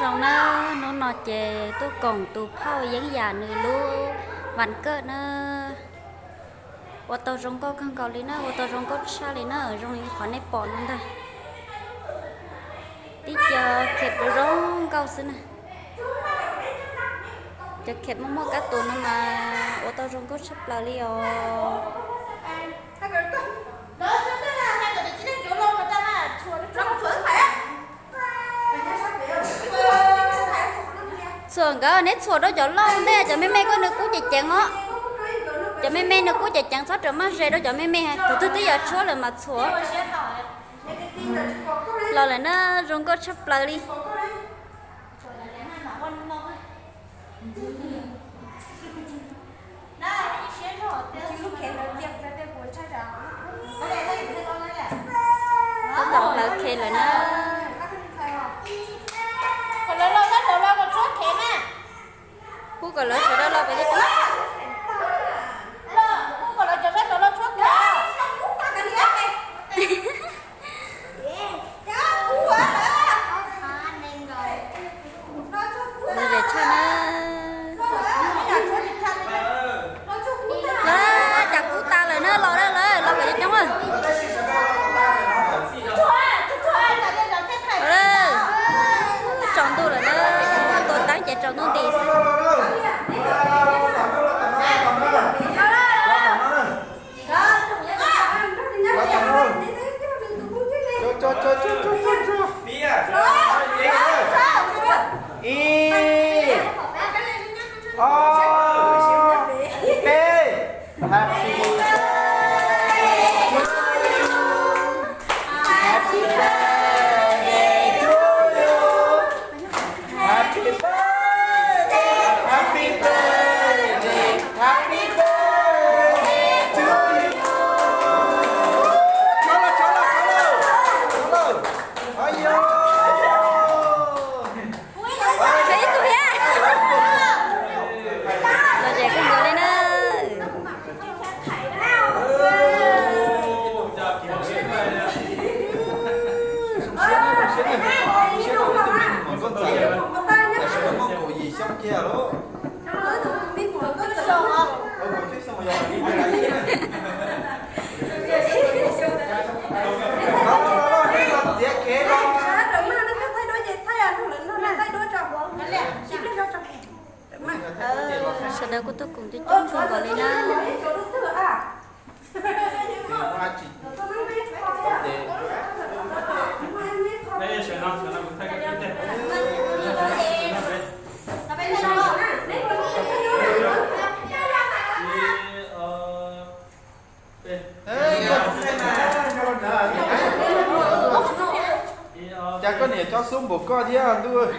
rong nó nọ chè tôi còn tôi phao dán già người luôn vặn cỡ nó ô tô rong có khăn cầu lên nó ô tô rong có xa lên nó ở trong khỏi này bỏ luôn thôi tí chờ kẹp rong câu xin nè chờ kẹp mắm cá tuna mà ô tô rong có sắp là đi xuồng cái nét xuồng đó chỗ lâu đây cho mấy có nước cú chạy chẳng á cho mấy nước cú chạy chẳng sót rồi mà rơi đó cho mấy từ từ tới giờ chúa là mà chúa lo lại nó rong có sắp lại đi đọc lại kê lại nó cô còn lớn sẽ đó lo phải chứ để cho nó chặt cú ta lại nó lo đóเลยlo phải chứ đúng không chọn tôi là nó tôi tán chạy chọn tôi đi sau đó tôi cùng cho chúng tôi gọi lên cha có nè cho xuống một con chứ à tôi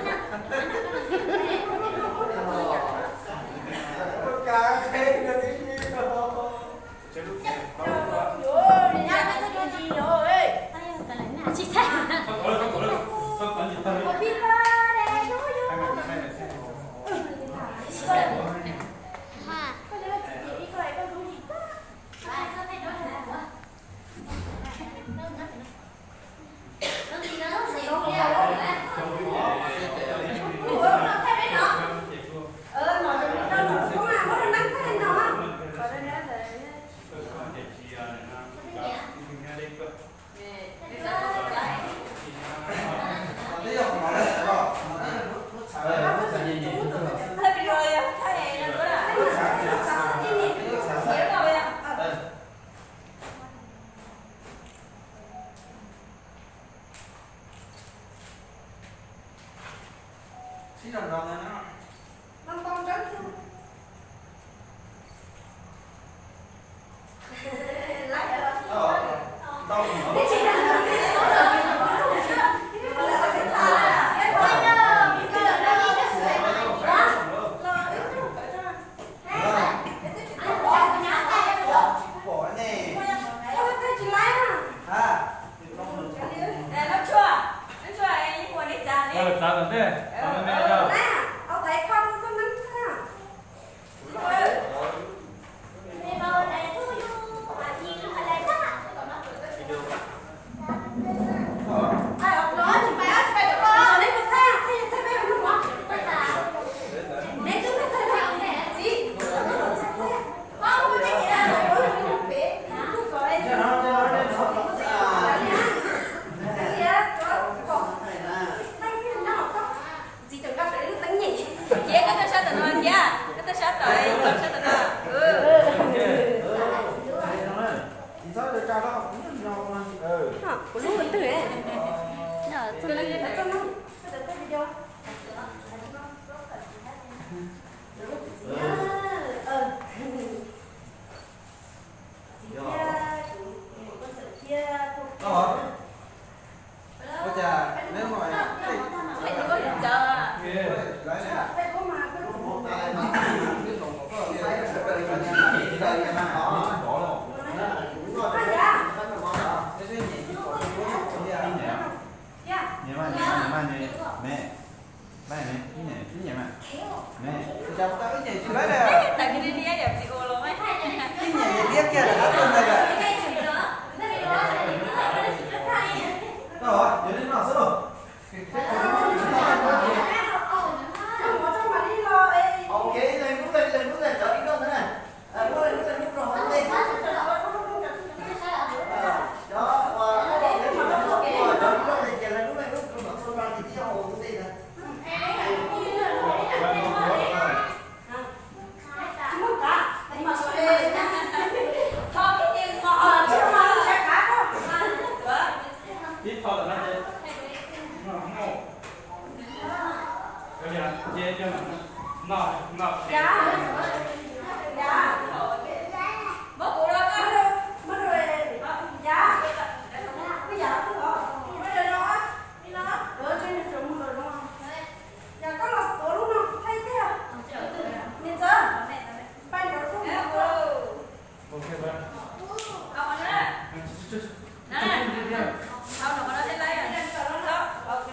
Mẹ. Đây này, cái gì mà? Mẹ, chào tao cái gì chứ đấy nè. Tại vì đi đẹp chị cô luôn ấy. Cái gì biết kia là hết luôn đây kìa. Rồi, giờ đi nào rồi. Ok, lên lúc lên chở đi đâu thế này. Lúc lên lúc rồi hết đi. Đó, và để mà nó chở lúc lên chở lên lúc lên lúc rồi xong ra thì đi hồ cũng đi nè. Ít thôi là nó chơi. Bây giờ chơi cho nó Bố cụ đâu con. ok ba. Ông ở đó. Nè. Ông nó thấy lấy rồi. Đó. Ok.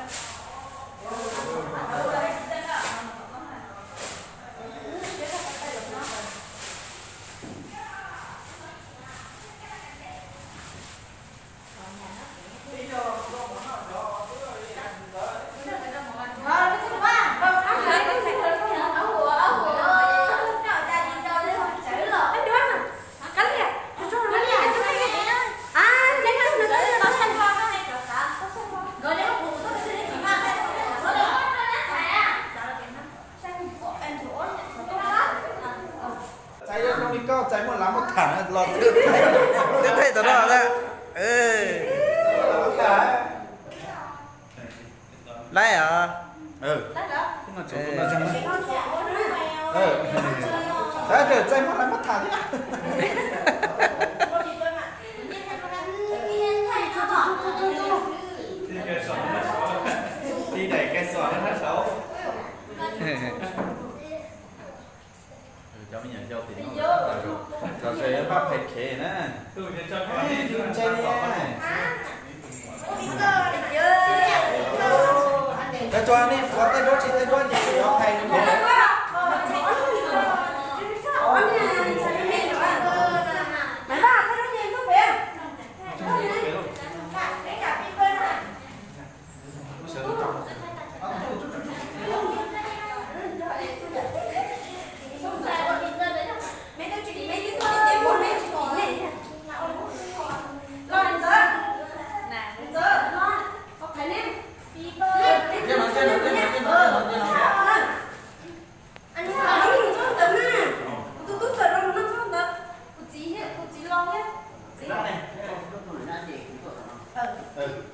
Chạy lên trong đi có chạy một lắm một thẳng lọt trước. Tiếp thấy tao đó ra. Lấy à? Ừ. Cái nó chỗ nó chẳng đấy để chạy một lắm một thẳng đi. Đi đẩy cái sọ nó hết xấu. Cho mình nhận cho tiền nó cho xe bắp thịt khề nè. Tôi sẽ cho các bạn đi Đừng chơi nha. Để cho anh đi, có tay đốt chị có thầy đúng không?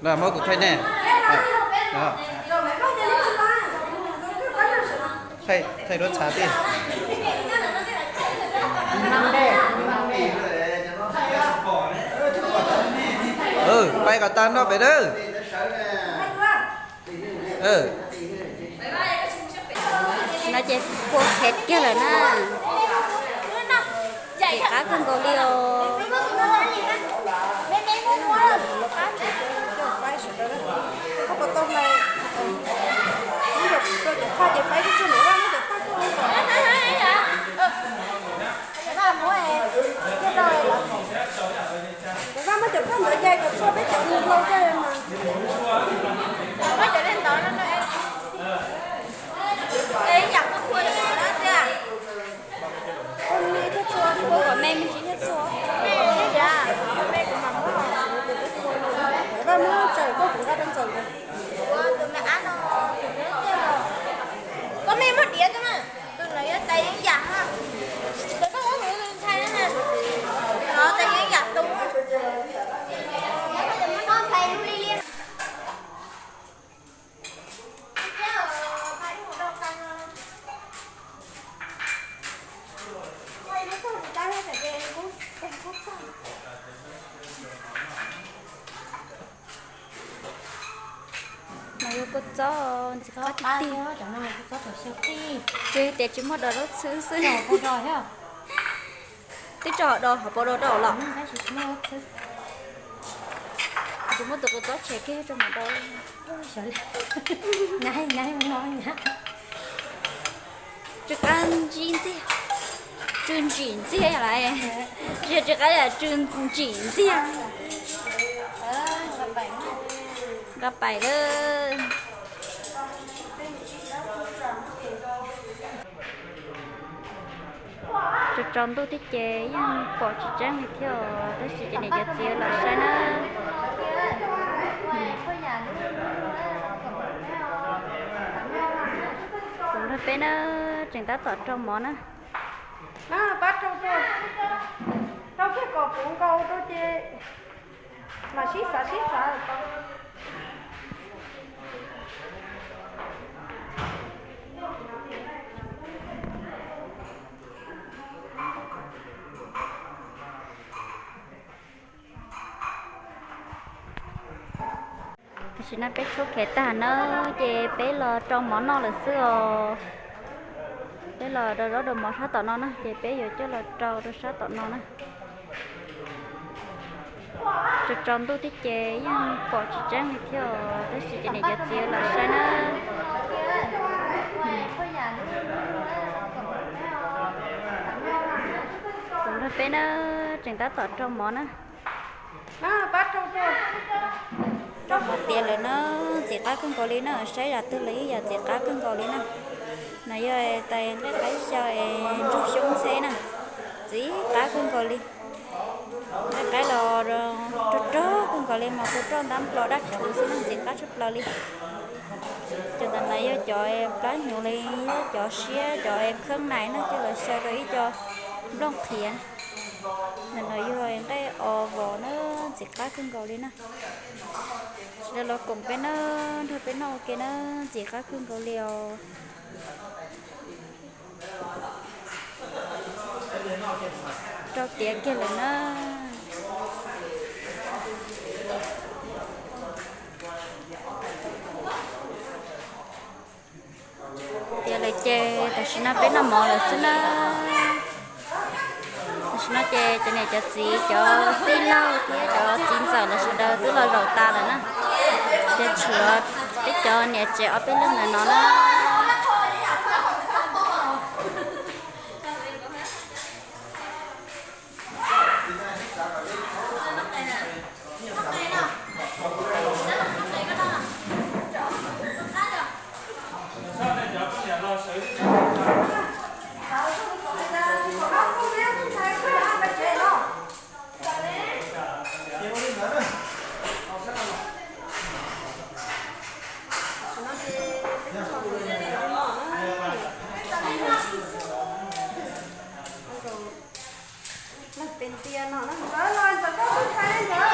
Là mới của thầy nè. Đó. Thầy đốt xá tiền. Bay cả tan đó bé đó. Nó chơi cuộc hết kia là na chị cá con có liều không có tôm này ví dụ tôi được pha chị phải cho nữa nó được pha cho cái đó mua em cái rồi cái đó mới được pha nửa dây còn so với chậm lâu lâu chơi mà có trở nên đó nó em ê nhập nó khui được đó chưa con đi thích xua xua của mẹ mình chỉ thích xua mẹ thích ra mẹ của mắm nó và mua trời có cũng ra trong trời tụi mẹ ăn nó có mẹ mất đĩa cơ mà tụi lấy tay đánh giặc ha tụi có uống nữa thay nữa nè nó tay đánh giặc đúng con thầy luôn đi liên mà có cho chỉ có tiền chẳng nào có thể siêu ti chơi để chúng một đồ rất xứ xứ cô rồi ha cái trò đồ họ bộ đồ đồ lọ cái gì mua chúng tôi có tốt trẻ kia trong một đâu sợ ngay ngay ngon nhá chứ ăn chín gì trứng chín gì lại chứ cái là trứng chín gì gặp bài đó cho tròn tôi thích chế nhưng bỏ chỉ trang thì theo tôi sẽ cho này cho chia là sai nữa cũng là bên chúng ta tọt trong món á nó bắt trong cái cỏ cũng câu tôi chơi mà xí xả thì nó bé số khé ta nó chế bé là trong món nó là xưa bé là đó đồ món sát tọt nó chế bé giờ chứ là trâu đồ sát tọt nó cho tròn tôi thích chế nhưng bỏ chỉ trang thì theo tôi sẽ cho này cho chia là sai nữa cũng là bé nó chúng ta tọt trong món á nó bắt trong một tiền là nó chỉ cá cưng có lý nó sẽ là tư lý và chỉ cá cưng có lý nè này giờ tay cái cho rút xuống xe nè chỉ cá cưng có lý cái lò trốt cưng có lý mà cô tròn đám lò đắt chủ sẽ chỉ cá chút lò lý cho nên này giờ cho em cá nhiều lý cho xe cho em khăn này nó cho là xe rồi cho đông thiện nên nói giờ em cái ồ vỏ nó chỉ cá cưng có lý nè rồi nó cùng cái nó thôi cái nó cái nó chỉ có cưng cầu liều cho tiếng kia là nó giờ lại chơi tại sao nó biết nó mò là xin nó chơi cho này cho gì cho tin lâu kia cho 9 giờ là sẽ đỡ tức là đầu ta là nó chơi chữa biết cho nhà trẻ ở bên lưng là nó nó tiền tiền nó nói rồi rồi có cái này nữa